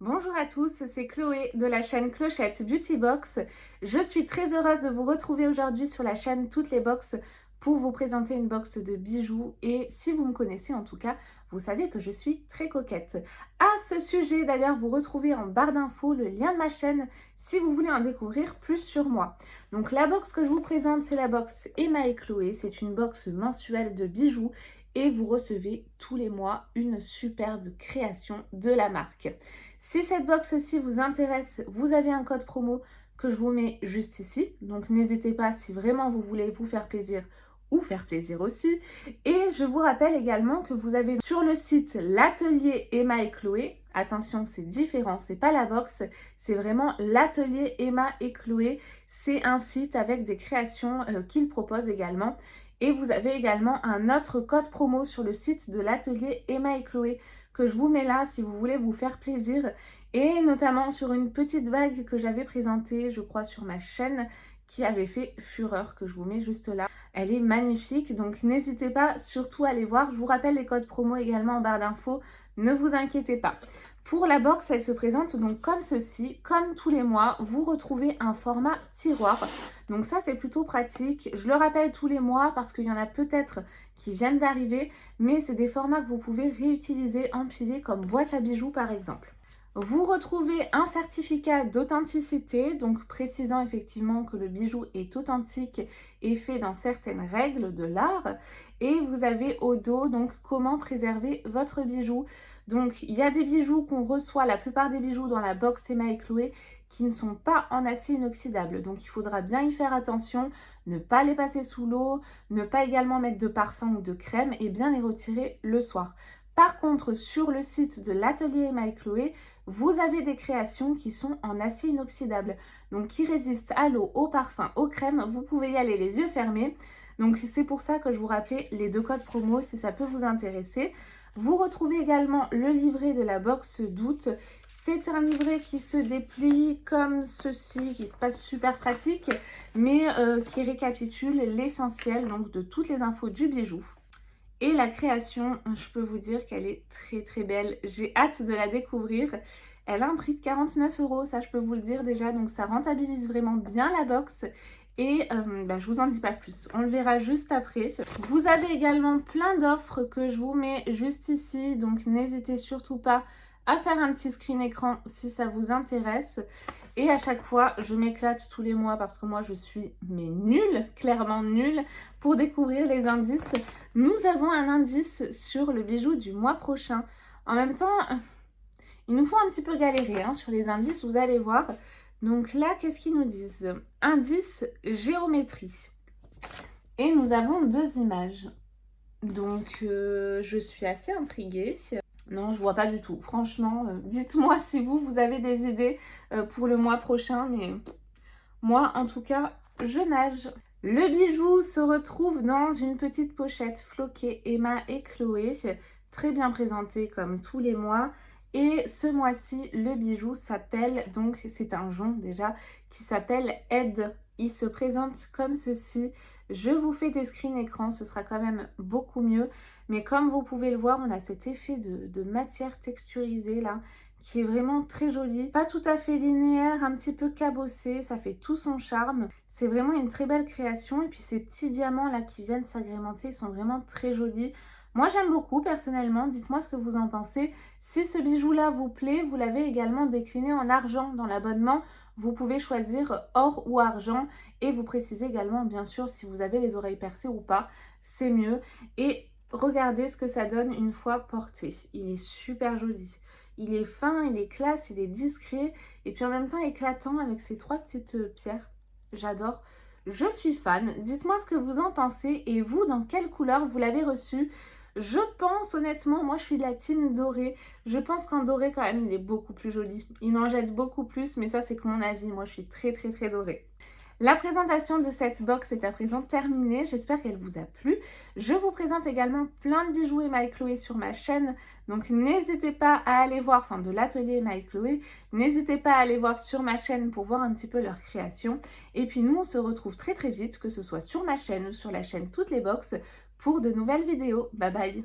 Bonjour à tous, c'est Chloé de la chaîne Clochette Beauty Box. Je suis très heureuse de vous retrouver aujourd'hui sur la chaîne Toutes les Box pour vous présenter une box de bijoux et si vous me connaissez en tout cas, vous savez que je suis très coquette. À ce sujet d'ailleurs, vous retrouvez en barre d'infos le lien de ma chaîne si vous voulez en découvrir plus sur moi. Donc la box que je vous présente, c'est la box Emma et Chloé. C'est une box mensuelle de bijoux et vous recevez tous les mois une superbe création de la marque. Si cette box-ci vous intéresse, vous avez un code promo que je vous mets juste ici. Donc n'hésitez pas si vraiment vous voulez vous faire plaisir ou faire plaisir aussi. Et je vous rappelle également que vous avez sur le site l'atelier Emma et Chloé. Attention, c'est différent, c'est pas la box, c'est vraiment l'atelier Emma et Chloé. C'est un site avec des créations qu'ils proposent également. Et vous avez également un autre code promo sur le site de l'atelier Emma et Chloé que je vous mets là si vous voulez vous faire plaisir et notamment sur une petite bague que j'avais présentée je crois sur ma chaîne qui avait fait fureur que je vous mets juste là. Elle est magnifique donc n'hésitez pas surtout à aller voir. Je vous rappelle les codes promo également en barre d'infos, ne vous inquiétez pas. Pour la box, elle se présente donc comme ceci, comme tous les mois, vous retrouvez un format tiroir. Donc ça, c'est plutôt pratique. Je le rappelle tous les mois parce qu'il y en a peut-être qui viennent d'arriver, mais c'est des formats que vous pouvez réutiliser, empiler comme boîte à bijoux par exemple. Vous retrouvez un certificat d'authenticité, donc précisant effectivement que le bijou est authentique et fait dans certaines règles de l'art. Et vous avez au dos donc comment préserver votre bijou. Donc il y a des bijoux qu'on reçoit, la plupart des bijoux dans la box Emma et Chloé qui ne sont pas en acier inoxydable. Donc il faudra bien y faire attention, ne pas les passer sous l'eau, ne pas également mettre de parfum ou de crème et bien les retirer le soir. Par contre, sur le site de l'atelier Emma et Chloé, vous avez des créations qui sont en acier inoxydable, donc qui résistent à l'eau, au parfum, aux crèmes. Vous pouvez y aller les yeux fermés. Donc c'est pour ça que je vous rappelais les deux codes promo si ça peut vous intéresser. Vous retrouvez également le livret de la box d'août. C'est un livret qui se déplie comme ceci, qui n'est pas super pratique, mais qui récapitule l'essentiel donc de toutes les infos du bijou. Et la création, je peux vous dire qu'elle est très très belle. J'ai hâte de la découvrir. Elle a un prix de 49 €, ça je peux vous le dire déjà. Donc ça rentabilise vraiment bien la box. Et je vous en dis pas plus. On le verra juste après. Vous avez également plein d'offres que je vous mets juste ici. Donc n'hésitez surtout pas à faire un petit screen écran si ça vous intéresse. Et à chaque fois, je m'éclate tous les mois parce que moi, je suis nulle, clairement nulle, pour découvrir les indices. Nous avons un indice sur le bijou du mois prochain. En même temps, il nous faut un petit peu galérer sur les indices, vous allez voir. Donc là, qu'est-ce qu'ils nous disent? Indice géométrie. Et nous avons deux images. Donc, je suis assez intriguée. Non, je vois pas du tout. Franchement, dites-moi si vous avez des idées pour le mois prochain. Mais moi, en tout cas, je nage. Le bijou se retrouve dans une petite pochette floquée Emma et Chloé. Très bien présenté comme tous les mois. Et ce mois-ci, le bijou s'appelle, donc c'est un jonc déjà, qui s'appelle Aide. Il se présente comme ceci. Je vous fais des screens écran, ce sera quand même beaucoup mieux. Mais comme vous pouvez le voir, on a cet effet de matière texturisée là, qui est vraiment très joli. Pas tout à fait linéaire, un petit peu cabossé, ça fait tout son charme. C'est vraiment une très belle création. Et puis ces petits diamants là qui viennent s'agrémenter sont vraiment très jolis. Moi j'aime beaucoup personnellement, dites-moi ce que vous en pensez. Si ce bijou là vous plaît, vous l'avez également décliné en argent dans l'abonnement. Vous pouvez choisir or ou argent et vous précisez également bien sûr si vous avez les oreilles percées ou pas, c'est mieux. Et regardez ce que ça donne une fois porté, il est super joli. Il est fin, il est classe, il est discret et puis en même temps éclatant avec ces trois petites pierres. J'adore. Je suis fan. Dites-moi ce que vous en pensez et vous, dans quelle couleur vous l'avez reçu? Je pense honnêtement, moi je suis de la team doré. Je pense qu'en doré quand même il est beaucoup plus joli. Il en jette beaucoup plus, mais ça c'est que mon avis. Moi je suis très très très dorée. La présentation de cette box est à présent terminée, j'espère qu'elle vous a plu. Je vous présente également plein de bijoux Emma et Chloé sur ma chaîne, donc n'hésitez pas à aller voir, de l'atelier Emma et Chloé, n'hésitez pas à aller voir sur ma chaîne pour voir un petit peu leur création. Et puis nous on se retrouve très très vite, que ce soit sur ma chaîne ou sur la chaîne Toutes les Box, pour de nouvelles vidéos. Bye bye!